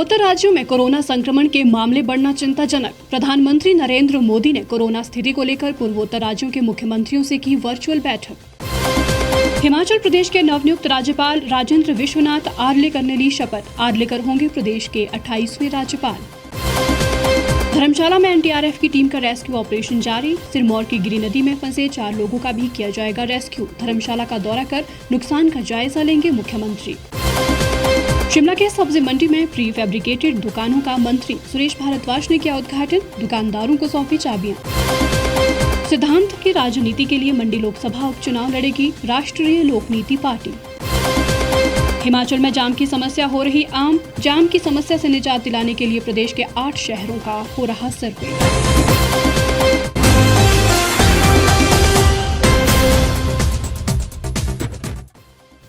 पूर्वोत्तर राज्यों में कोरोना संक्रमण के मामले बढ़ना चिंताजनक। प्रधानमंत्री नरेंद्र मोदी ने कोरोना स्थिति को लेकर पूर्वोत्तर राज्यों के मुख्यमंत्रियों से की वर्चुअल बैठक। हिमाचल प्रदेश के नवनियुक्त राज्यपाल राजेंद्र विश्वनाथ आर्लेकर ने ली शपथ। आर्लेकर होंगे प्रदेश के 28वें राज्यपाल। धर्मशाला में एनडीआरएफ की टीम का रेस्क्यू ऑपरेशन जारी। सिरमौर की गिरी नदी में फंसे 4 लोगों का भी किया जाएगा रेस्क्यू। धर्मशाला का दौरा कर नुकसान का जायजा लेंगे मुख्यमंत्री। शिमला के सब्जी मंडी में प्री फैब्रिकेटेड दुकानों का मंत्री सुरेश भारद्वाज ने किया उद्घाटन। दुकानदारों को सौंपी चाबियां। सिद्धांत की राजनीति के लिए मंडी लोकसभा उपचुनाव लड़ेगी राष्ट्रीय लोकनीति पार्टी। हिमाचल में जाम की समस्या हो रही आम। जाम की समस्या से निजात दिलाने के लिए प्रदेश के 8 शहरों का हो रहा सर्वे।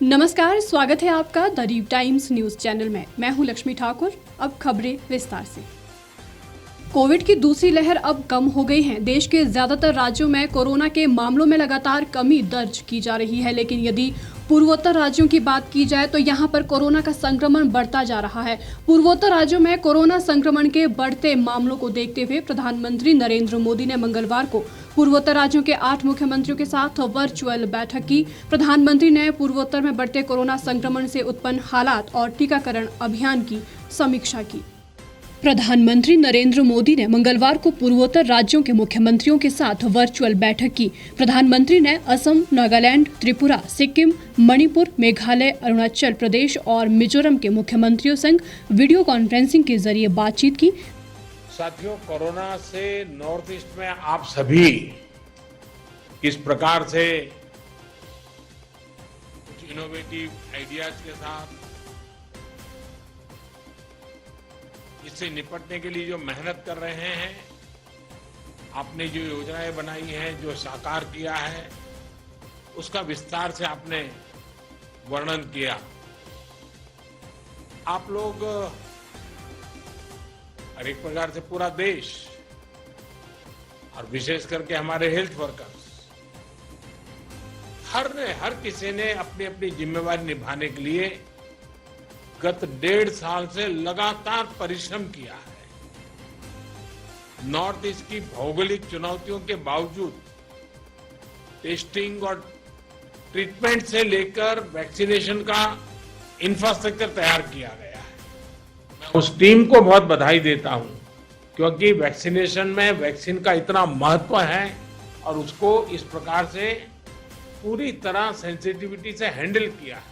नमस्कार, स्वागत है आपका द रीव टाइम्स न्यूज चैनल में। मैं हूं लक्ष्मी ठाकुर। अब खबरें विस्तार से। कोविड की दूसरी लहर अब कम हो गई है। देश के ज्यादातर राज्यों में कोरोना के मामलों में लगातार कमी दर्ज की जा रही है, लेकिन यदि पूर्वोत्तर राज्यों की बात की जाए तो यहां पर कोरोना का संक्रमण बढ़ता जा रहा है। पूर्वोत्तर राज्यों में कोरोना संक्रमण के बढ़ते मामलों को देखते हुए प्रधानमंत्री नरेंद्र मोदी ने मंगलवार को पूर्वोत्तर राज्यों के 8 मुख्यमंत्रियों के साथ वर्चुअल बैठक की। प्रधानमंत्री ने पूर्वोत्तर में बढ़ते कोरोना संक्रमण से उत्पन्न हालात और टीकाकरण अभियान की समीक्षा की। प्रधानमंत्री नरेंद्र मोदी ने मंगलवार को पूर्वोत्तर राज्यों के मुख्यमंत्रियों के साथ वर्चुअल बैठक की। प्रधानमंत्री ने असम, नागालैंड, त्रिपुरा, सिक्किम, मणिपुर, मेघालय, अरुणाचल प्रदेश और मिजोरम के मुख्यमंत्रियों संग वीडियो कॉन्फ्रेंसिंग के जरिए बातचीत की। साथियों, कोरोना से नॉर्थ ईस्ट में आप सभी किस प्रकार से कुछ इनोवेटिव आइडियाज के साथ इससे निपटने के लिए जो मेहनत कर रहे हैं, आपने जो योजनाएं बनाई हैं, जो साकार किया है, उसका विस्तार से आपने वर्णन किया। आप लोग और एक प्रकार से पूरा देश और विशेष करके हमारे हेल्थ वर्कर्स, हर किसी ने अपनी अपनी जिम्मेवारी निभाने के लिए गत 1.5 साल से लगातार परिश्रम किया है। नॉर्थ ईस्ट की भौगोलिक चुनौतियों के बावजूद टेस्टिंग और ट्रीटमेंट से लेकर वैक्सीनेशन का इंफ्रास्ट्रक्चर तैयार किया गया है। मैं उस टीम को बहुत बधाई देता हूं, क्योंकि वैक्सीनेशन में वैक्सीन का इतना महत्व है और उसको इस प्रकार से पूरी तरह सेंसिटिविटी से हैंडल किया है।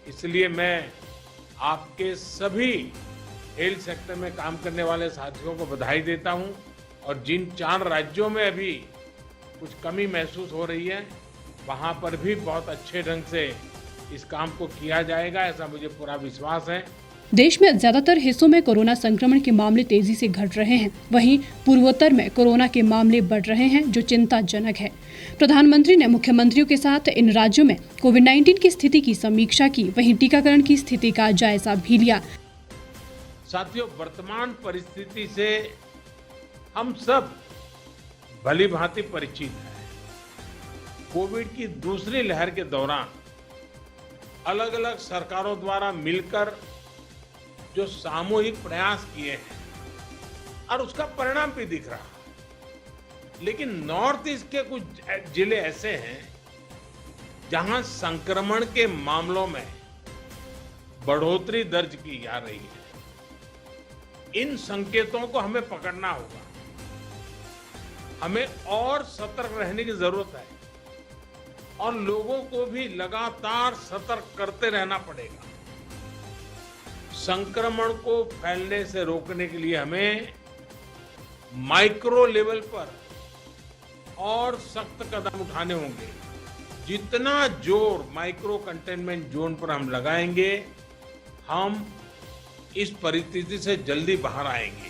इसलिए मैं आपके सभी हेल्थ सेक्टर में काम करने वाले साथियों को बधाई देता हूं। और जिन 4 राज्यों में अभी कुछ कमी महसूस हो रही है, वहां पर भी बहुत अच्छे ढंग से इस काम को किया जाएगा, ऐसा मुझे पूरा विश्वास है। देश में ज्यादातर हिस्सों में कोरोना संक्रमण के मामले तेजी से घट रहे हैं। वहीं पूर्वोत्तर में कोरोना के मामले बढ़ रहे हैं, जो चिंताजनक है। प्रधानमंत्री ने मुख्यमंत्रियों के साथ इन राज्यों में कोविड-19 की स्थिति की समीक्षा की। वहीं टीकाकरण की स्थिति का जायजा भी लिया। साथियों, वर्तमान परिस्थिति से हम सब भली भांति परिचित हैं। कोविड की दूसरी लहर के दौरान अलग अलग सरकारों द्वारा मिलकर जो सामूहिक प्रयास किए हैं और उसका परिणाम भी दिख रहा है। लेकिन नॉर्थ ईस्ट के कुछ जिले ऐसे हैं जहां संक्रमण के मामलों में बढ़ोतरी दर्ज की जा रही है। इन संकेतों को हमें पकड़ना होगा। हमें और सतर्क रहने की जरूरत है और लोगों को भी लगातार सतर्क करते रहना पड़ेगा। संक्रमण को फैलने से रोकने के लिए हमें माइक्रो लेवल पर और सख्त कदम उठाने होंगे। जितना जोर माइक्रो कंटेनमेंट जोन पर हम लगाएंगे, हम इस परिस्थिति से जल्दी बाहर आएंगे।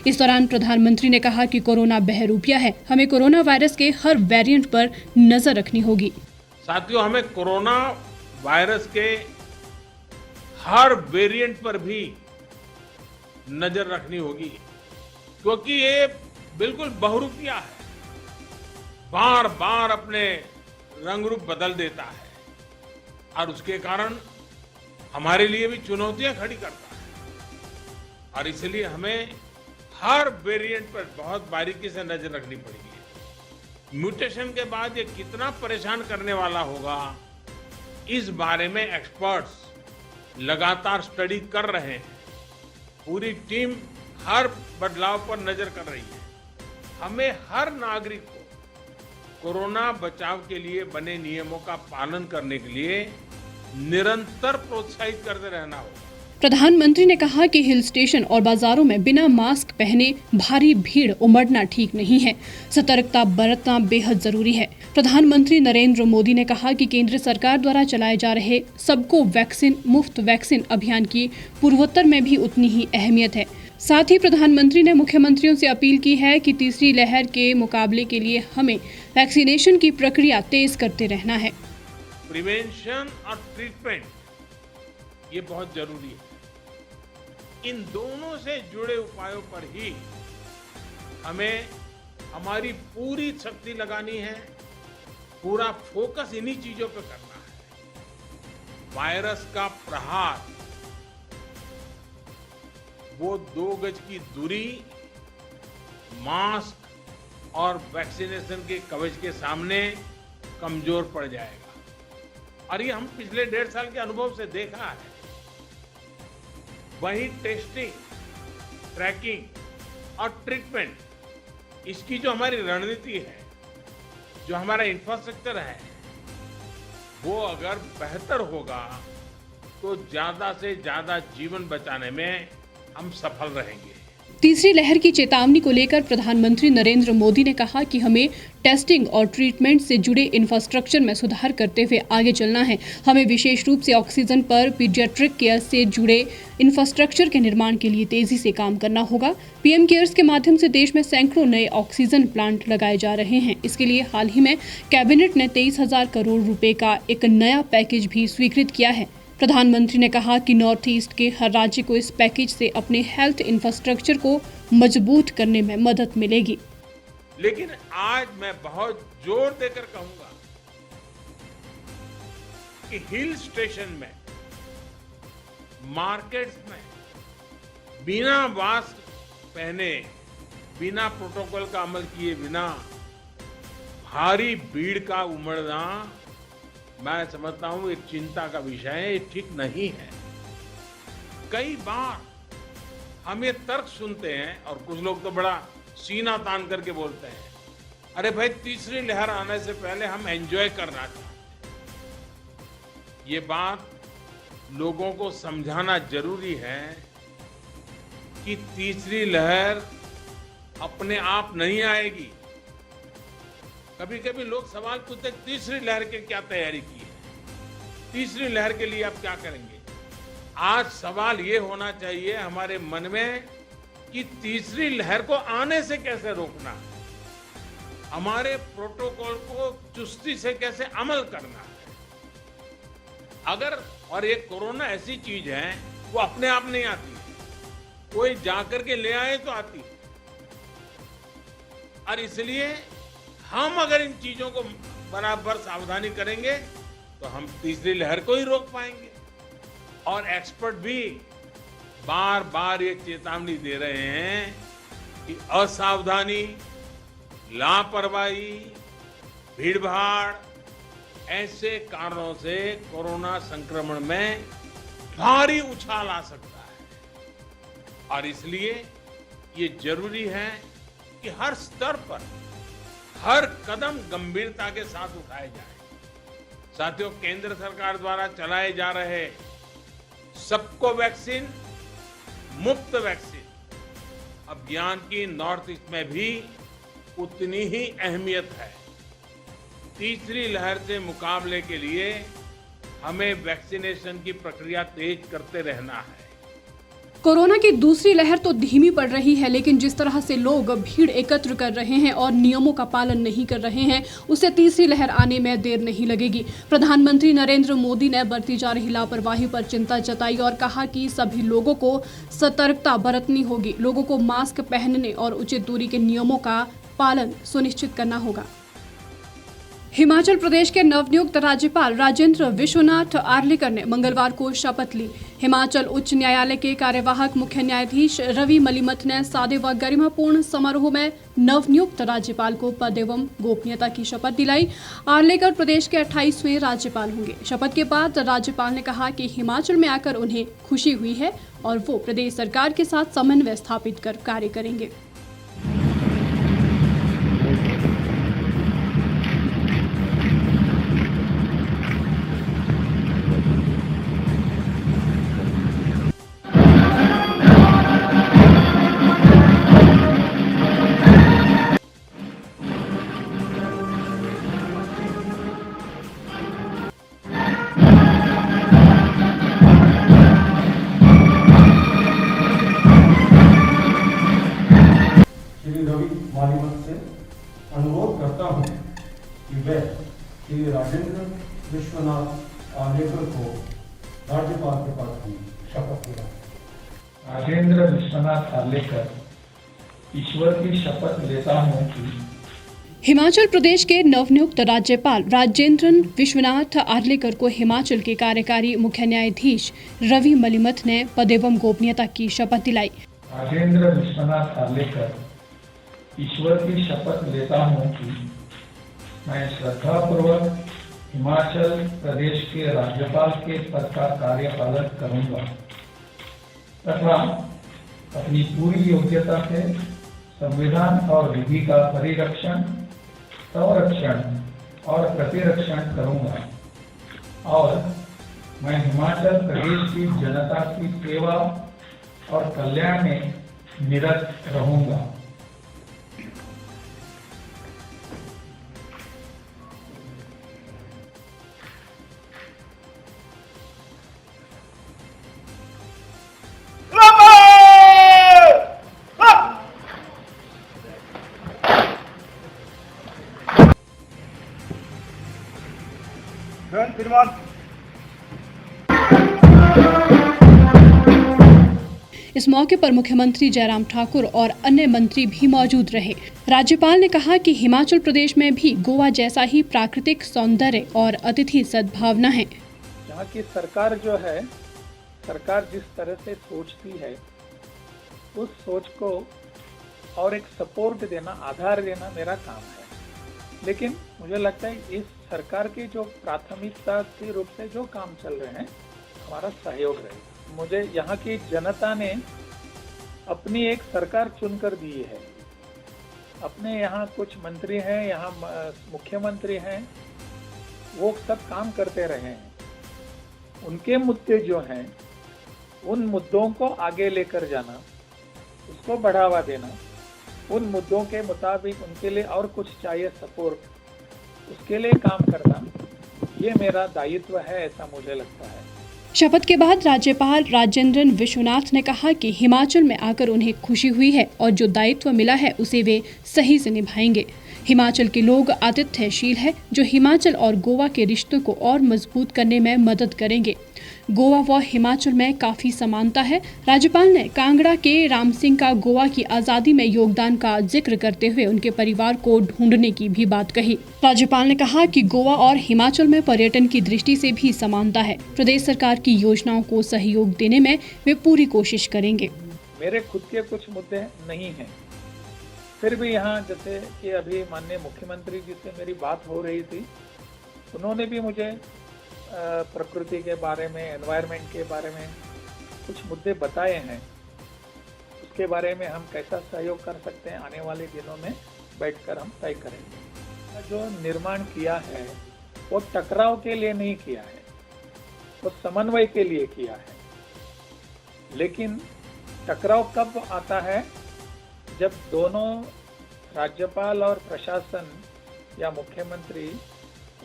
इस दौरान प्रधानमंत्री ने कहा कि कोरोना बहरूपिया है। हमें कोरोना वायरस के हर वेरिएंट पर नजर रखनी होगी। साथियों, हमें कोरोना वायरस के हर वेरिएंट पर भी नजर रखनी होगी, क्योंकि ये बिल्कुल बहुरूपिया है, बार बार अपने रंग रूप बदल देता है और उसके कारण हमारे लिए भी चुनौतियां खड़ी करता है। और इसलिए हमें हर वेरिएंट पर बहुत बारीकी से नजर रखनी पड़ेगी। म्यूटेशन के बाद ये कितना परेशान करने वाला होगा, इस बारे में एक्सपर्ट्स लगातार स्टडी कर रहे हैं। पूरी टीम हर बदलाव पर नजर कर रही है। हमें हर नागरिक को कोरोना बचाव के लिए बने नियमों का पालन करने के लिए निरंतर प्रोत्साहित करते रहना होगा। प्रधानमंत्री ने कहा कि हिल स्टेशन और बाजारों में बिना मास्क पहने भारी भीड़ उमड़ना ठीक नहीं है। सतर्कता बरतना बेहद जरूरी है। प्रधानमंत्री नरेंद्र मोदी ने कहा कि केंद्र सरकार द्वारा चलाए जा रहे सबको वैक्सीन मुफ्त वैक्सीन अभियान की पूर्वोत्तर में भी उतनी ही अहमियत है। साथ ही प्रधानमंत्री ने मुख्यमंत्रियों से अपील की है कि तीसरी लहर के मुकाबले के लिए हमें वैक्सीनेशन की प्रक्रिया तेज करते रहना है। प्रिवेंशन और ट्रीटमेंट ये बहुत जरूरी है। इन दोनों से जुड़े उपायों पर ही हमें हमारी पूरी शक्ति लगानी है, पूरा फोकस इन्हीं चीजों पर करना है। वायरस का प्रहार वो 2 गज की दूरी, मास्क और वैक्सीनेशन के कवच के सामने कमजोर पड़ जाएगा। और ये हम पिछले 1.5 साल के अनुभव से देखा है। वही टेस्टिंग, ट्रैकिंग और ट्रीटमेंट, इसकी जो हमारी रणनीति है, जो हमारा इंफ्रास्ट्रक्चर है, वो अगर बेहतर होगा तो ज्यादा से ज्यादा जीवन बचाने में हम सफल रहेंगे। तीसरी लहर की चेतावनी को लेकर प्रधानमंत्री नरेंद्र मोदी ने कहा कि हमें टेस्टिंग और ट्रीटमेंट से जुड़े इंफ्रास्ट्रक्चर में सुधार करते हुए आगे चलना है। हमें विशेष रूप से ऑक्सीजन पर पीडियाट्रिक केयर से जुड़े इंफ्रास्ट्रक्चर के निर्माण के लिए तेजी से काम करना होगा। पीएम केयर्स के माध्यम से देश में सैकड़ों नए ऑक्सीजन प्लांट लगाए जा रहे हैं। इसके लिए हाल ही में कैबिनेट ने 23,000 करोड़ रुपए का एक नया पैकेज भी स्वीकृत किया है। प्रधानमंत्री ने कहा कि नॉर्थ ईस्ट के हर राज्य को इस पैकेज से अपने हेल्थ इंफ्रास्ट्रक्चर को मजबूत करने में मदद मिलेगी। लेकिन आज मैं बहुत जोर देकर कहूंगा कि हिल स्टेशन में, मार्केट्स में बिना मास्क पहने, बिना प्रोटोकॉल का अमल किए बिना भारी भीड़ का उमड़ना, मैं समझता हूं एक चिंता का विषय है। ये ठीक नहीं है। कई बार हम ये तर्क सुनते हैं और कुछ लोग तो बड़ा सीना तान करके बोलते हैं, अरे भाई तीसरी लहर आने से पहले हम एंजॉय करना चाहते हैं। ये बात लोगों को समझाना जरूरी है कि तीसरी लहर अपने आप नहीं आएगी। कभी कभी लोग सवाल पूछते हैं, तीसरी लहर की क्या तैयारी की है, तीसरी लहर के लिए आप क्या करेंगे। आज सवाल ये होना चाहिए हमारे मन में कि तीसरी लहर को आने से कैसे रोकना है, हमारे प्रोटोकॉल को चुस्ती से कैसे अमल करना है। अगर और ये कोरोना ऐसी चीज है वो अपने आप नहीं आती है, कोई जाकर के ले आए तो आती है। और इसलिए हम अगर इन चीजों को बराबर सावधानी करेंगे तो हम तीसरी लहर को ही रोक पाएंगे। और एक्सपर्ट भी बार बार ये चेतावनी दे रहे हैं कि असावधानी, लापरवाही, भीड़भाड़ ऐसे कारणों से कोरोना संक्रमण में भारी उछाल आ सकता है। और इसलिए ये जरूरी है कि हर स्तर पर हर कदम गंभीरता के साथ उठाए जाए। साथियों, केंद्र सरकार द्वारा चलाए जा रहे सबको वैक्सीन मुफ्त वैक्सीन अभियान की नॉर्थ ईस्ट में भी उतनी ही अहमियत है। तीसरी लहर से मुकाबले के लिए हमें वैक्सीनेशन की प्रक्रिया तेज करते रहना है। कोरोना की दूसरी लहर तो धीमी पड़ रही है, लेकिन जिस तरह से लोग भीड़ एकत्र कर रहे हैं और नियमों का पालन नहीं कर रहे हैं, उससे तीसरी लहर आने में देर नहीं लगेगी। प्रधानमंत्री नरेंद्र मोदी ने बरती जा रही लापरवाही पर चिंता जताई और कहा कि सभी लोगों को सतर्कता बरतनी होगी। लोगों को मास्क पहनने और उचित दूरी के नियमों का पालन सुनिश्चित करना होगा। हिमाचल प्रदेश के नवनियुक्त राज्यपाल राजेंद्र विश्वनाथ आर्लेकर ने मंगलवार को शपथ ली। हिमाचल उच्च न्यायालय के कार्यवाहक मुख्य न्यायाधीश रवि मलिमथ ने सादे व गरिमापूर्ण समारोह में नवनियुक्त राज्यपाल को पद एवं गोपनीयता की शपथ दिलाई। आर्लेकर प्रदेश के 28वें राज्यपाल होंगे। शपथ के बाद राज्यपाल ने कहा कि हिमाचल में आकर उन्हें खुशी हुई है और वो प्रदेश सरकार के साथ समन्वय स्थापित कर कार्य करेंगे। मालिमथ से अनुरोध करता हूं कि वे श्री राजेंद्र विश्वनाथ आर्लेकर को राज्यपाल के पद की शपथ दिलाएं। राजेंद्र विश्वनाथ आर्लेकर ईश्वर की शपथ लेता हूं कि हिमाचल प्रदेश के नवनियुक्त राज्यपाल राजेंद्र विश्वनाथ आर्लेकर को हिमाचल के कार्यकारी मुख्य न्यायाधीश रवि मलिमथ ने पद एवं गोपनीयता की शपथ दिलाई। राजेंद्र विश्वनाथ आर्लेकर ईश्वर की शपथ लेता हूं कि मैं श्रद्धापूर्वक हिमाचल प्रदेश के राज्यपाल के पद का कार्यपालन करूंगा तथा अपनी पूरी योग्यता से संविधान और विधि का परिरक्षण, संरक्षण और प्रतिरक्षण करूंगा और मैं हिमाचल प्रदेश की जनता की सेवा और कल्याण में निरत रहूंगा। इस मौके पर मुख्यमंत्री जयराम ठाकुर और अन्य मंत्री भी मौजूद रहे। राज्यपाल ने कहा कि हिमाचल प्रदेश में भी गोवा जैसा ही प्राकृतिक सौंदर्य और अतिथि सद्भावना है। यहाँ की सरकार जो है, सरकार जिस तरह से सोचती है उस सोच को और एक सपोर्ट देना, आधार देना मेरा काम है। लेकिन मुझे लगता है इस सरकार की जो प्राथमिकता के रूप से जो काम चल रहे हैं हमारा सहयोग रहेगा। मुझे यहाँ की जनता ने अपनी एक सरकार चुनकर दी है। अपने यहाँ कुछ मंत्री हैं, यहाँ मुख्यमंत्री हैं, वो सब काम करते रहे हैं। उनके मुद्दे जो हैं उन मुद्दों को आगे लेकर जाना, उसको बढ़ावा देना, उन मुद्दों के मुताबिक उनके लिए और कुछ चाहिए सपोर्ट, उसके लिए काम करना, ये मेरा दायित्व है, ऐसा मुझे लगता है। शपथ के बाद राज्यपाल राजेंद्र विश्वनाथ ने कहा कि हिमाचल में आकर उन्हें खुशी हुई है और जो दायित्व मिला है उसे वे सही से निभाएंगे। हिमाचल के लोग आतिथ्यशील है जो हिमाचल और गोवा के रिश्तों को और मजबूत करने में मदद करेंगे। गोवा व हिमाचल में काफी समानता है। राज्यपाल ने कांगड़ा के राम सिंह का गोवा की आजादी में योगदान का जिक्र करते हुए उनके परिवार को ढूंढने की भी बात कही। राज्यपाल ने कहा कि गोवा और हिमाचल में पर्यटन की दृष्टि से भी समानता है। प्रदेश सरकार की योजनाओं को सहयोग देने में वे पूरी कोशिश करेंगे। मेरे खुद के कुछ मुद्दे नहीं हैं, फिर भी यहाँ जैसे कि अभी माननीय मुख्यमंत्री जी से मेरी बात हो रही थी, उन्होंने भी मुझे प्रकृति के बारे में, एनवायरनमेंट के बारे में कुछ मुद्दे बताए हैं। उसके बारे में हम कैसा सहयोग कर सकते हैं आने वाले दिनों में बैठकर हम तय करेंगे। जो निर्माण किया है वो टकराव के लिए नहीं किया है, वो समन्वय के लिए किया है। लेकिन टकराव कब आता है? जब दोनों राज्यपाल और प्रशासन या मुख्यमंत्री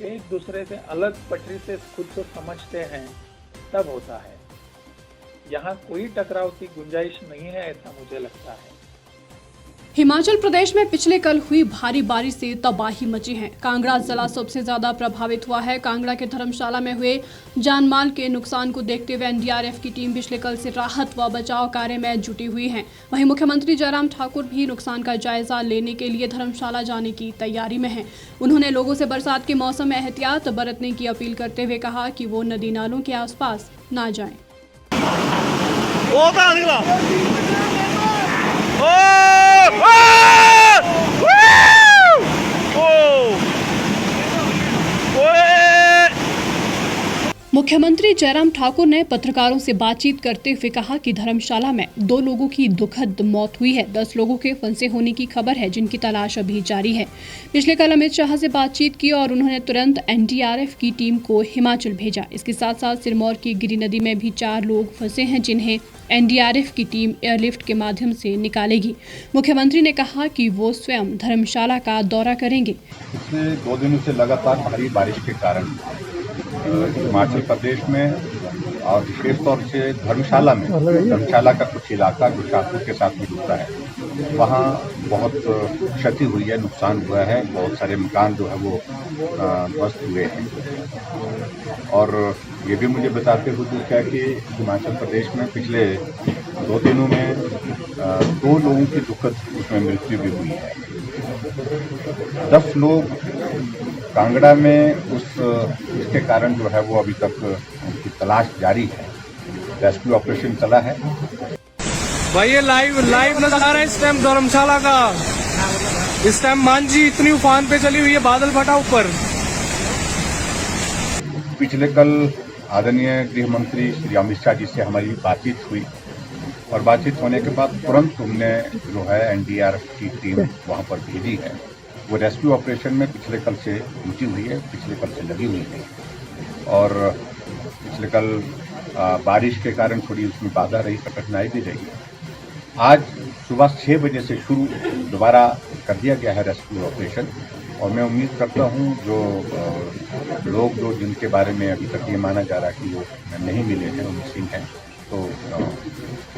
एक दूसरे से अलग पटरी से खुद को समझते हैं, तब होता है। यहाँ कोई टकराव की गुंजाइश नहीं है, ऐसा मुझे लगता है। हिमाचल प्रदेश में पिछले कल हुई भारी बारिश से तबाही मची है। कांगड़ा जिला सबसे ज्यादा प्रभावित हुआ है। कांगड़ा के धर्मशाला में हुए जानमाल के नुकसान को देखते हुए एनडीआरएफ की टीम पिछले कल से राहत व बचाव कार्य में जुटी हुई है। वहीं मुख्यमंत्री जयराम ठाकुर भी नुकसान का जायजा लेने के लिए धर्मशाला जाने की तैयारी में है। उन्होंने लोगों से बरसात के मौसम में एहतियात बरतने की अपील करते हुए कहा कि वो नदी नालों के आसपास ना जाएं। ओ कहाँ निकला? ओ मुख्यमंत्री जयराम ठाकुर ने पत्रकारों से बातचीत करते हुए कहा कि धर्मशाला में 2 लोगों की दुखद मौत हुई है। 10 लोगों के फंसे होने की खबर है, जिनकी तलाश अभी जारी है। पिछले कल अमित शाह से बातचीत की और उन्होंने तुरंत एनडीआरएफ की टीम को हिमाचल भेजा। इसके साथ साथ सिरमौर की गिरि नदी में भी 4 लोग फंसे हैं, जिन्हें एनडीआरएफ की टीम एयरलिफ्ट के माध्यम से निकालेगी। मुख्यमंत्री ने कहा कि वो स्वयं धर्मशाला का दौरा करेंगे। पिछले 2 दिनों से लगातार भारी बारिश के कारण हिमाचल प्रदेश में और विशेष तौर से धर्मशाला का कुछ इलाका जो शाहपुर के साथ में जुड़ता है, वहाँ बहुत क्षति हुई है, नुकसान हुआ है। बहुत सारे मकान जो है वो ध्वस्त हुए हैं। और ये भी मुझे बताते हुए दुख है कि हिमाचल प्रदेश में पिछले 2 दिनों में 2 लोगों की दुखद उसमें मृत्यु भी हुई है। 10 लोग कांगड़ा में इसके कारण जो है वो अभी तक उनकी तलाश जारी है। रेस्क्यू ऑपरेशन चला है। भाई ये लाइव नजर आ रहा है इस टाइम धर्मशाला का। इस टाइम मांझी इतनी उफान पे चली हुई है, बादल फटा ऊपर। पिछले कल आदरणीय गृह मंत्री श्री अमित शाह जी से हमारी बातचीत हुई और बातचीत होने के बाद तुरंत हमने जो है एनडीआरएफ की टीम वहां पर भेजी है। वो रेस्क्यू ऑपरेशन में पिछले कल से जुटी हुई है, पिछले कल से लगी हुई है। और पिछले कल बारिश के कारण थोड़ी उसमें बाधा रही, कठिनाई भी रही। आज सुबह 6 बजे से शुरू दोबारा कर दिया गया है रेस्क्यू ऑपरेशन। और मैं उम्मीद करता हूं जो लोग जिनके बारे में अभी तक ये माना जा रहा है कि वो नहीं मिले हैं, वो मिसिंग हैं, तो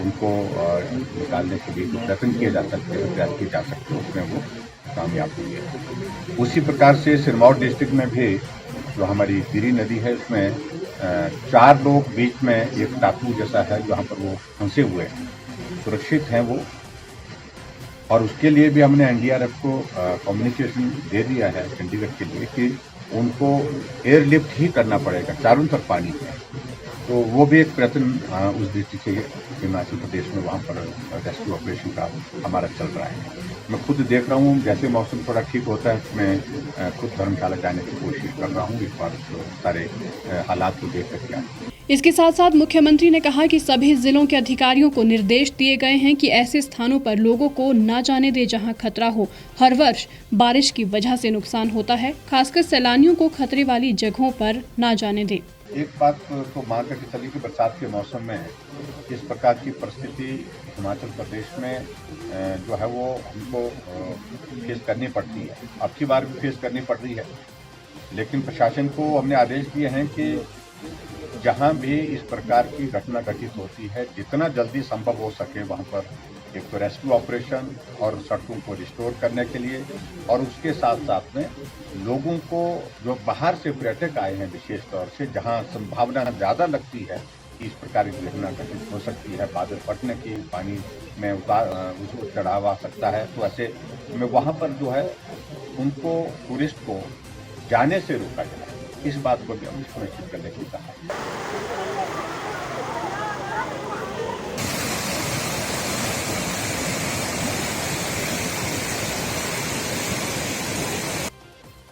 उनको निकालने के लिए जो प्रयत्न किए जा सकते हैं, प्रयास किए जा सकते हैं, उसमें वो कामयाब हुई है। उसी प्रकार से सिरमौर डिस्ट्रिक्ट में भी जो हमारी गिरि नदी है, उसमें 4 लोग बीच में एक टापू जैसा है जहाँ पर वो फंसे हुए हैं, सुरक्षित हैं वो। और उसके लिए भी हमने एनडीआरएफ को कम्युनिकेशन दे दिया है चंडीगढ़ के लिए कि उनको एयरलिफ्ट ही करना पड़ेगा, चारों तरफ पानी है। तो वो भी एक प्रयत्न उस दृष्टि से हिमाचल प्रदेश में वहाँ पर रेस्क्यू ऑपरेशन का हमारा चल रहा है। मैं खुद देख रहा हूँ, जैसे मौसम थोड़ा ठीक होता है मैं खुद धर्मशाला जाने की कोशिश कर रहा हूँ, इस बार सारे हालात को देख करके आए। इसके साथ साथ मुख्यमंत्री ने कहा कि सभी जिलों के अधिकारियों को निर्देश दिए गए हैं कि ऐसे स्थानों पर लोगों को न जाने दे जहां खतरा हो। हर वर्ष बारिश की वजह से नुकसान होता है, खासकर सैलानियों को खतरे वाली जगहों पर न जाने दे। एक बात तो मान करके चलिए कि बरसात के मौसम में इस प्रकार की परिस्थिति हिमाचल प्रदेश में जो है वो हमको फेस करनी पड़ती है। अब की बार भी फेस करनी पड़ रही है, लेकिन प्रशासन को हमने आदेश दिए हैं कि जहां भी इस प्रकार की घटना घटित होती है, जितना जल्दी संभव हो सके वहां पर एक तो रेस्क्यू ऑपरेशन और सड़कों को रिस्टोर करने के लिए, और उसके साथ साथ में लोगों को जो बाहर से पर्यटक आए हैं, विशेष तौर से जहां संभावना ज़्यादा लगती है कि इस प्रकार की घटना घटित हो सकती है, बादल फटने की, पानी में उतार चढ़ाव आ सकता है, तो ऐसे में वहाँ पर जो है उनको टूरिस्ट को जाने से रोका जाए। इस बात को भी हमने सुनिश्चित करने की कहा।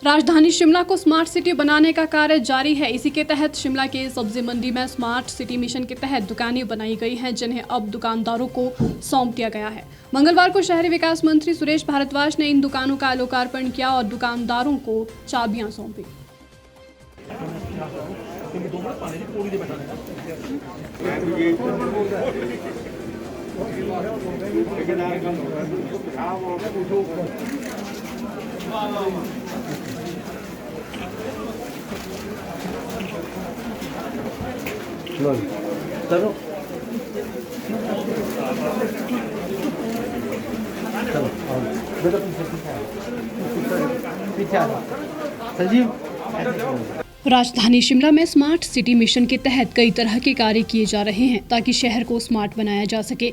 राजधानी शिमला को स्मार्ट सिटी बनाने का कार्य जारी है। इसी के तहत शिमला के सब्जी मंडी में स्मार्ट सिटी मिशन के तहत दुकानें बनाई गई हैं, जिन्हें अब दुकानदारों को सौंप दिया गया है। मंगलवार को शहरी विकास मंत्री सुरेश भारद्वाज ने इन दुकानों का लोकार्पण किया और दुकानदारों को चाबियां सौंपी। राजधानी शिमला में स्मार्ट सिटी मिशन के तहत कई तरह के कार्य किए जा रहे हैं ताकि शहर को स्मार्ट बनाया जा सके।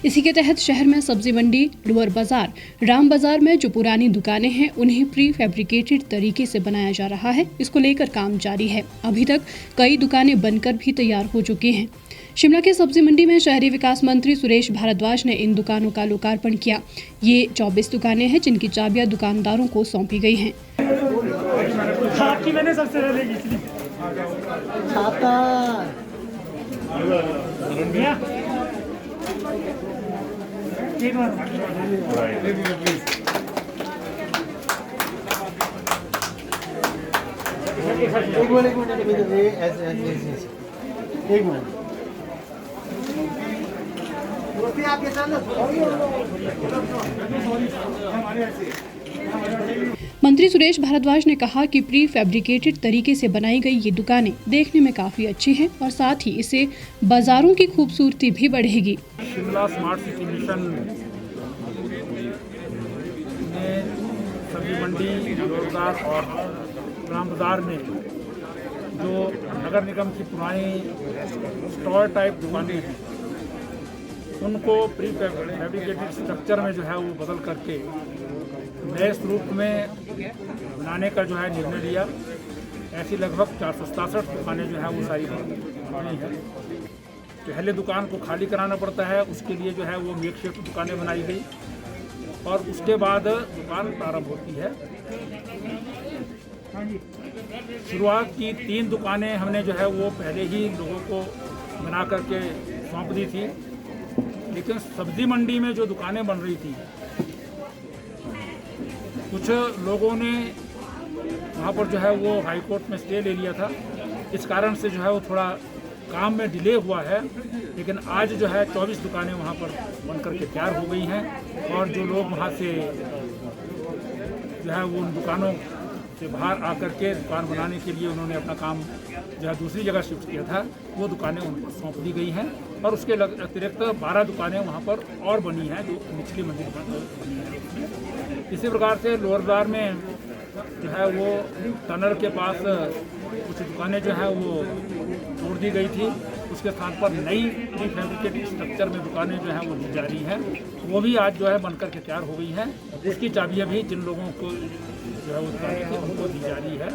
इसी के तहत शहर में सब्जी मंडी, लोअर बाजार, राम बाजार में जो पुरानी दुकानें हैं उन्हें प्री फैब्रिकेटेड तरीके से बनाया जा रहा है। इसको लेकर काम जारी है। अभी तक कई दुकानें बनकर भी तैयार हो चुकी हैं। शिमला के सब्जी मंडी में शहरी विकास मंत्री सुरेश भारद्वाज ने इन दुकानों का लोकार्पण किया। ये 24 दुकानें हैं जिनकी चाबियां दुकानदारों को सौंपी गई हैं। आपकी मैंने सबसे पहले की थी। एक मिनट मंत्री सुरेश भारद्वाज ने कहा कि प्री फैब्रिकेटेड तरीके से बनाई गई ये दुकानें देखने में काफी अच्छी हैं और साथ ही इससे बाजारों की खूबसूरती भी बढ़ेगी। शिमला स्मार्ट सिटी मिशन ने सब्जी मंडी, रोजगार और राम बाजार में जो नगर निगम की पुरानी स्टोर टाइप दुकानें हैं उनको प्री फैब्रिकेटेड स्ट्रक्चर में जो है वो बदल करके नए स्वरूप में बनाने का जो है निर्णय लिया। ऐसी लगभग 467 दुकानें जो है वो सारी बनी है। पहले दुकान को खाली कराना पड़ता है, उसके लिए जो है वो मेकशिफ्ट दुकानें बनाई गई और उसके बाद दुकान प्रारंभ होती है। शुरुआत की 3 दुकानें हमने जो है वो पहले ही लोगों को बना करके सौंप दी थी, लेकिन सब्जी मंडी में जो दुकानें बन रही थी कुछ लोगों ने वहाँ पर जो है वो हाई कोर्ट में स्टे ले लिया था। इस कारण से जो है वो थोड़ा काम में डिले हुआ है, लेकिन आज जो है 24 दुकानें वहाँ पर बन करके तैयार हो गई हैं और जो लोग वहाँ से जो है वो उन दुकानों से बाहर आकर के दुकान बनाने के लिए उन्होंने अपना काम जो है दूसरी जगह शिफ्ट किया था, वो दुकानें उनको सौंप दी गई हैं और उसके अतिरिक्त 12 दुकानें वहाँ पर और बनी हैं जो निचली मंजिल पर बनी हैं। इसी प्रकार से लोअर बाजार में जो है वो टनल के पास कुछ दुकानें जो है वो तोड़ दी गई थी, उसके स्थान पर नई प्री फैब्रिकेटेड स्ट्रक्चर में दुकानें जो हैं वो दी जा रही हैं। वो भी आज जो है बनकर के तैयार हो गई हैं। उसकी चाबियाँ भी जिन लोगों को जो है वो दुकानें थी उनको दी जा रही है।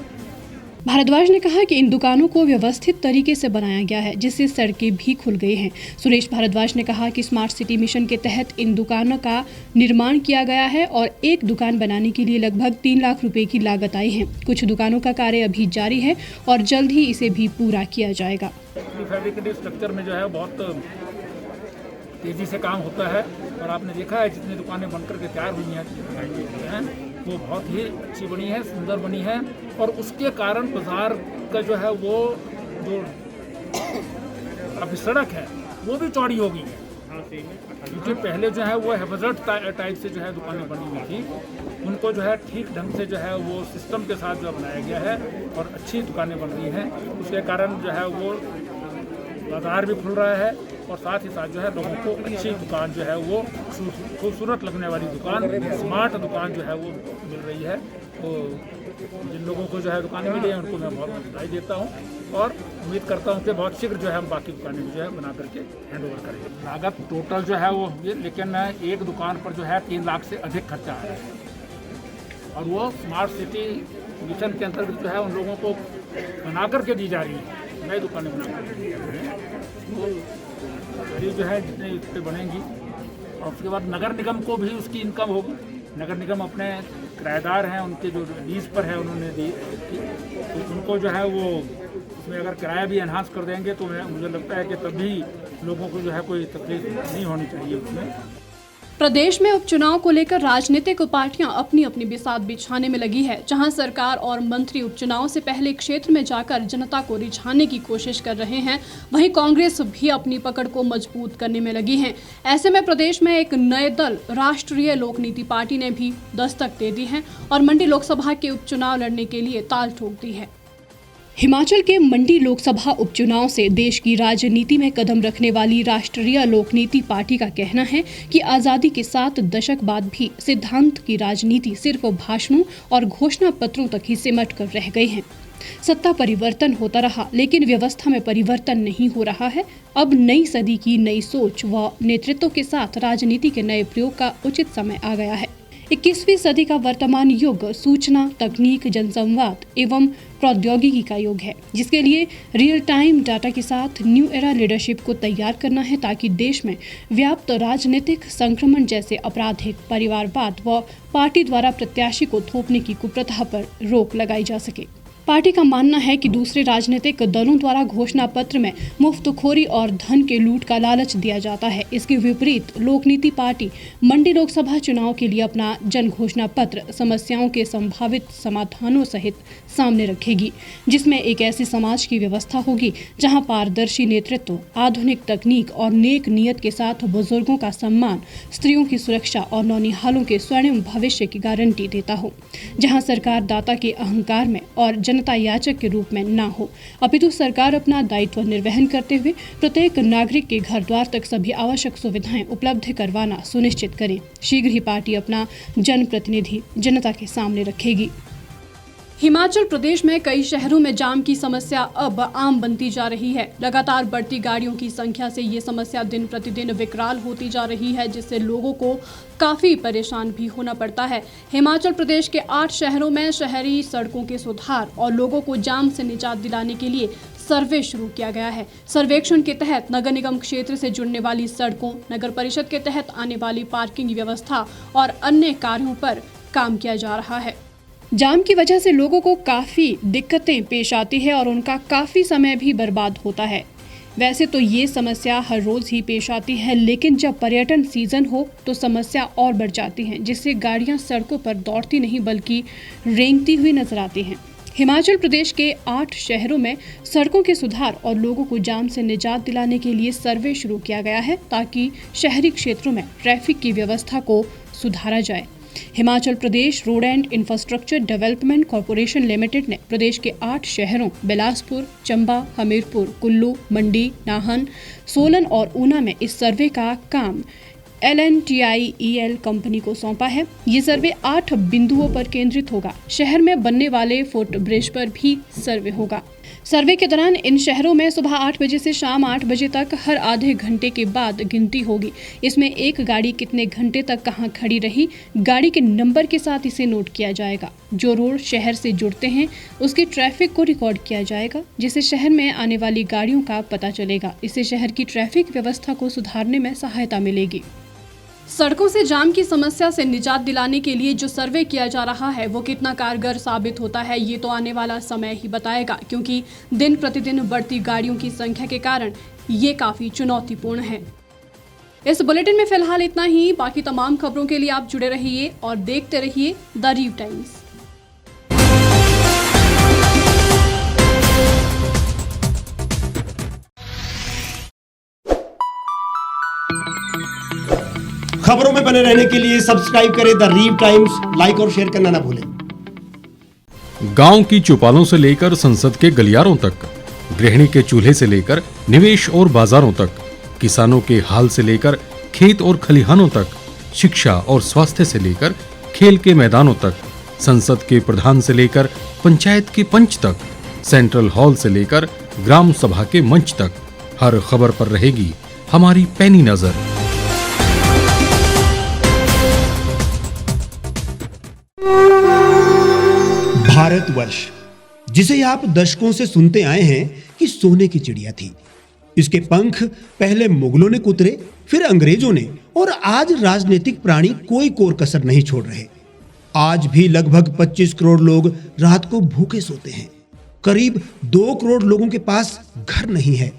भारद्वाज ने कहा कि इन दुकानों को व्यवस्थित तरीके से बनाया गया है, जिससे सड़कें भी खुल गई हैं। सुरेश भारद्वाज ने कहा कि स्मार्ट सिटी मिशन के तहत इन दुकानों का निर्माण किया गया है और एक दुकान बनाने के लिए लगभग 3 लाख रुपए की लागत आई है। कुछ दुकानों का कार्य अभी जारी है और जल्द ही इसे भी पूरा किया जाएगा। फैब्रिकेटेड स्ट्रक्चर में जो है बहुत तेजी से काम होता है और आपने देखा है जितनी दुकानें बनकर के तैयार हुई हैं वो बहुत ही अच्छी बनी है, सुंदर बनी है और उसके कारण बाजार का जो है वो जो अभी सड़क है वो भी चौड़ी हो गई है, क्योंकि पहले जो है वो हैज़र्ड टाइप से जो है दुकानें बनी हुई थी, उनको जो है ठीक ढंग से जो है वो सिस्टम के साथ जो बनाया गया है और अच्छी दुकानें बन रही हैं। उसके कारण जो है वो बाजार भी खुल रहा है और साथ ही साथ जो है लोगों को अच्छी दुकान जो है वो खूबसूरत लगने वाली दुकान, स्मार्ट दुकान जो है वो मिल रही है। तो जिन लोगों को जो है दुकानें मिली हैं उनको मैं बहुत बधाई देता हूँ और उम्मीद करता हूँ कि बहुत शीघ्र जो है हम बाकी दुकानें भी जो है बना करके हैंड ओवर करेंगे। लागत टोटल जो है वो लेकिन एक दुकान पर जो है 3 लाख से अधिक खर्चा है और वो स्मार्ट सिटी मिशन के अंतर्गत जो है उन लोगों को बना करके दी जा रही है, नई दुकानें बना करके दी जा रही हैं। तो जो है जितने इस पर बनेंगी और उसके बाद नगर निगम को भी उसकी इनकम होगी। नगर निगम अपने किराएदार हैं, उनके जो लीज पर है उन्होंने दी, तो उनको जो है वो उसमें अगर किराया भी एनहांस कर देंगे तो मुझे लगता है कि तभी लोगों को जो है कोई तकलीफ नहीं होनी चाहिए उसमें। प्रदेश में उपचुनाव को लेकर राजनीतिक पार्टियां अपनी अपनी बिसात बिछाने में लगी है। जहां सरकार और मंत्री उपचुनाव से पहले क्षेत्र में जाकर जनता को रिझाने की कोशिश कर रहे हैं, वहीं कांग्रेस भी अपनी पकड़ को मजबूत करने में लगी है। ऐसे में प्रदेश में एक नए दल राष्ट्रीय लोक नीति पार्टी ने भी दस्तक दे दी है और मंडी लोकसभा के उपचुनाव लड़ने के लिए ताल ठोक दी है। हिमाचल के मंडी लोकसभा उपचुनाव से देश की राजनीति में कदम रखने वाली राष्ट्रीय लोकनीति पार्टी का कहना है कि आजादी के 7 दशक बाद भी सिद्धांत की राजनीति सिर्फ भाषणों और घोषणा पत्रों तक ही सिमट कर रह गए हैं। सत्ता परिवर्तन होता रहा लेकिन व्यवस्था में परिवर्तन नहीं हो रहा है। अब नई सदी की नई सोच व नेतृत्व के साथ राजनीति के नए प्रयोग का उचित समय आ गया है। 21वीं सदी का वर्तमान युग सूचना तकनीक जनसंवाद एवं प्रौद्योगिकी का युग है, जिसके लिए रियल टाइम डाटा के साथ न्यू एरा लीडरशिप को तैयार करना है ताकि देश में व्याप्त राजनीतिक संक्रमण जैसे आपराधिक परिवारवाद व पार्टी द्वारा प्रत्याशी को थोपने की कुप्रथा पर रोक लगाई जा सके। पार्टी का मानना है कि दूसरे राजनीतिक दलों द्वारा घोषणा पत्र में मुफ्तखोरी और धन के लूट का लालच दिया जाता है। इसके विपरीत लोकनीति पार्टी मंडी लोकसभा चुनाव के लिए अपना जन घोषणा पत्र समस्याओं के संभावित समाधानों सहित सामने रखेगी, जिसमें एक ऐसे समाज की व्यवस्था होगी जहां पारदर्शी नेतृत्व, आधुनिक तकनीक और नेक नियत के साथ बुजुर्गों का सम्मान, स्त्रियों की सुरक्षा और नौनिहालों के स्वर्णिम भविष्य की गारंटी देता हो, जहां सरकार दाता के अहंकार में और जनता याचक के रूप में ना हो, अपितु सरकार अपना दायित्व निर्वहन करते हुए प्रत्येक नागरिक के घर द्वार तक सभी आवश्यक सुविधाएं उपलब्ध करवाना सुनिश्चित करे। शीघ्र ही पार्टी अपना जनप्रतिनिधि जनता के सामने रखेगी। हिमाचल प्रदेश में कई शहरों में जाम की समस्या अब आम बनती जा रही है। लगातार बढ़ती गाड़ियों की संख्या से ये समस्या दिन प्रतिदिन विकराल होती जा रही है, जिससे लोगों को काफी परेशान भी होना पड़ता है। हिमाचल प्रदेश के 8 शहरों में शहरी सड़कों के सुधार और लोगों को जाम से निजात दिलाने के लिए सर्वे शुरू किया गया है। सर्वेक्षण के तहत नगर निगम क्षेत्र से जुड़ने वाली सड़कों, नगर परिषद के तहत आने वाली पार्किंग व्यवस्था और अन्य कार्यों पर काम किया जा रहा है। जाम की वजह से लोगों को काफ़ी दिक्कतें पेश आती है और उनका काफ़ी समय भी बर्बाद होता है। वैसे तो ये समस्या हर रोज़ ही पेश आती है, लेकिन जब पर्यटन सीजन हो तो समस्या और बढ़ जाती है, जिससे गाड़ियां सड़कों पर दौड़ती नहीं बल्कि रेंगती हुई नजर आती हैं। हिमाचल प्रदेश के 8 शहरों में सड़कों के सुधार और लोगों को जाम से निजात दिलाने के लिए सर्वे शुरू किया गया है ताकि शहरी क्षेत्रों में ट्रैफिक की व्यवस्था को सुधारा जाए। Himachal Pradesh road and infrastructure development corporation limited ने प्रदेश के 8 शहरों बिलासपुर, चंबा, हमीरपुर, कुल्लू, मंडी, नाहन, सोलन और ऊना में इस सर्वे का काम LNTIEL कंपनी को सौंपा है। ये सर्वे 8 बिंदुओं पर केंद्रित होगा। शहर में बनने वाले फुट ब्रिज पर भी सर्वे होगा। सर्वे के दौरान इन शहरों में सुबह 8 बजे से शाम 8 बजे तक हर आधे घंटे के बाद गिनती होगी। इसमें एक गाड़ी कितने घंटे तक कहां खड़ी रही, गाड़ी के नंबर के साथ इसे नोट किया जाएगा। जो रोड शहर से जुड़ते हैं उसके ट्रैफिक को रिकॉर्ड किया जाएगा, जिससे शहर में आने वाली गाड़ियों का पता चलेगा। इससे शहर की ट्रैफिक व्यवस्था को सुधारने में सहायता मिलेगी। सड़कों से जाम की समस्या से निजात दिलाने के लिए जो सर्वे किया जा रहा है वो कितना कारगर साबित होता है, ये तो आने वाला समय ही बताएगा, क्योंकि दिन प्रतिदिन बढ़ती गाड़ियों की संख्या के कारण ये काफ़ी चुनौतीपूर्ण है। इस बुलेटिन में फिलहाल इतना ही। बाकी तमाम खबरों के लिए आप जुड़े रहिए और देखते रहिए द रीव टाइम्स। खबरों में बने रहने के लिए सब्सक्राइब करें द रीव टाइम्स, लाइक और शेयर करना ना भूलें। गांव की चौपालों से लेकर संसद के गलियारों तक, गृहिणी के चूल्हे से लेकर निवेश और बाजारों तक, किसानों के हाल से लेकर खेत और खलिहानों तक, शिक्षा और स्वास्थ्य से लेकर खेल के मैदानों तक, संसद के प्रधान से लेकर पंचायत के पंच तक, सेंट्रल हॉल से लेकर ग्राम सभा के मंच तक, हर खबर पर रहेगी हमारी पैनी नजर। भारतवर्ष, जिसे आप दशकों से सुनते आए हैं कि सोने की चिड़िया थी। इसके पंख पहले मुगलों ने कुतरे, फिर अंग्रेजों ने, और आज राजनीतिक प्राणी कोई कोर कसर नहीं छोड़ रहे। आज भी लगभग 25 करोड़ लोग रात को भूखे सोते हैं। करीब 2 करोड़ लोगों के पास घर नहीं है।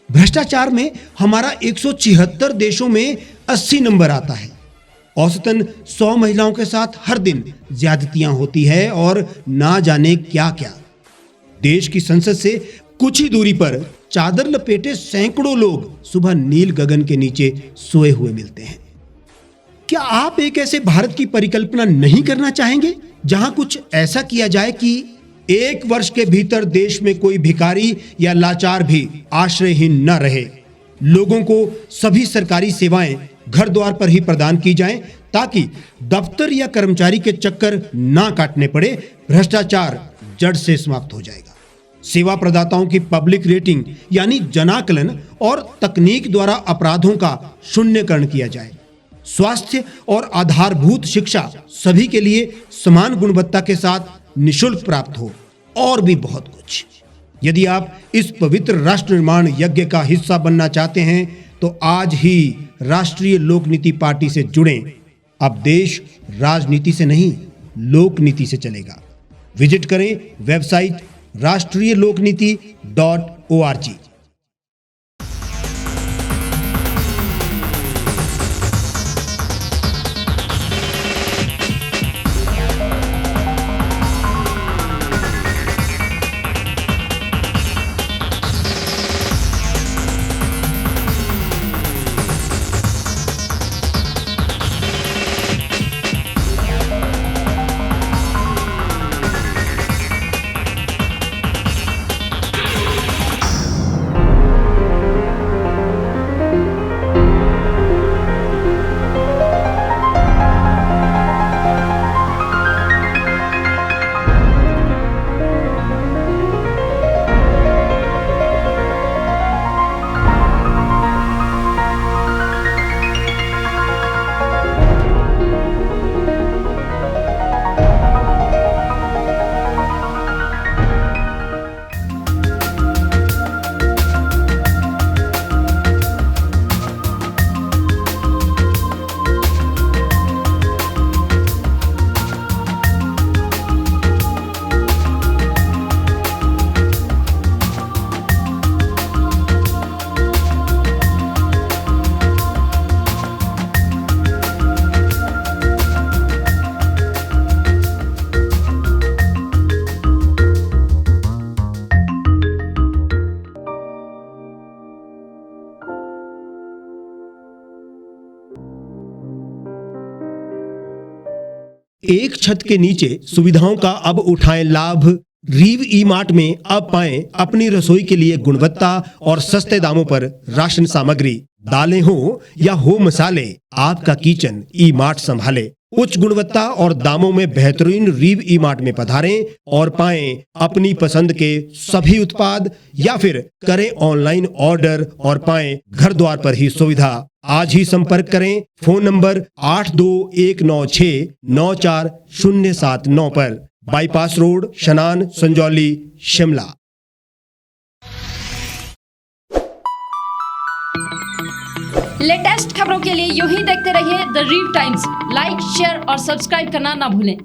भ्रष्टाचार में हमारा 176 देशों में 80 नंबर आता है। औसतन 100 महिलाओं के साथ हर दिन ज्यादतियां होती है और ना जाने क्या क्या। देश की संसद से कुछ ही दूरी पर चादर लपेटे सैकड़ों लोग सुबह नील गगन के नीचे सोए हुए मिलते हैं। क्या आप एक ऐसे भारत की परिकल्पना नहीं करना चाहेंगे जहां कुछ ऐसा किया जाए कि 1 वर्ष के भीतर देश में कोई भिखारी या लाचार भी आश्रयहीन न रहे। लोगों को सभी सरकारी सेवाएं घर द्वार पर ही प्रदान की जाएं, ताकि दफ्तर या कर्मचारी के चक्कर ना काटने पड़े। भ्रष्टाचार जड़ से समाप्त हो जाएगा। सेवा प्रदाताओं की पब्लिक रेटिंग यानी जनाकलन और तकनीक द्वारा अपराधों का शून्यकरण किया जाए। स्वास्थ्य और आधारभूत शिक्षा सभी के लिए समान गुणवत्ता के साथ निशुल्क प्राप्त हो, और भी बहुत कुछ। यदि आप इस पवित्र राष्ट्र निर्माण यज्ञ का हिस्सा बनना चाहते हैं तो आज ही राष्ट्रीय लोक नीति पार्टी से जुड़ें। अब देश राजनीति से नहीं, लोक नीति से चलेगा। विजिट करें वेबसाइट rashtriyalokniti.org। एक छत के नीचे सुविधाओं का अब उठाएं लाभ। रीव ई मार्ट में अब पाएं अपनी रसोई के लिए गुणवत्ता और सस्ते दामों पर राशन सामग्री। दालें हो या हो मसाले, आपका किचन ई मार्ट संभाले। उच्च गुणवत्ता और दामों में बेहतरीन रीव ई मार्ट में पधारें और पाएं अपनी पसंद के सभी उत्पाद, या फिर करें ऑनलाइन ऑर्डर और पाएं घर द्वार पर ही सुविधा। आज ही संपर्क करें फोन नंबर 8219694079 पर। बाईपास रोड, शनान, संजौली, शिमला। लेटेस्ट खबरों के लिए यूं ही देखते रहिए द रीव टाइम्स। लाइक, शेयर और सब्सक्राइब करना ना भूलें।